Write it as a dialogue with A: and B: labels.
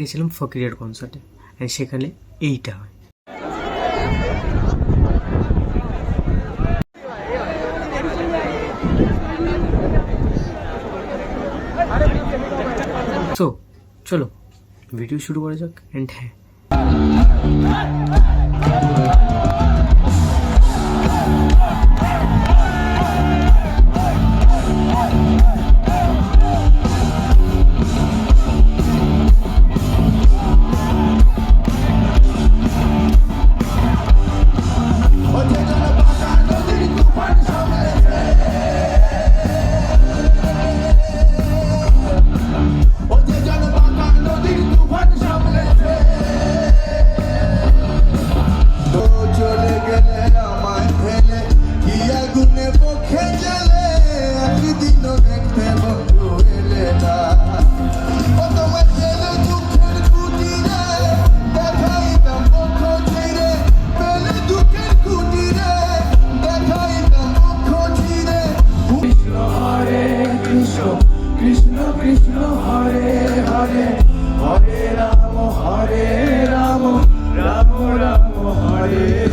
A: গেছিলাম ফকিরের কনসার্টে, সেখানে এইটা হয়। তো চলো ভিডিও শুরু করা যাক। অ্যান্ড হ্যাঁ,
B: কৃষ্ণ কৃষ্ণ হরে হরে হরে রাম রাম রাম হরে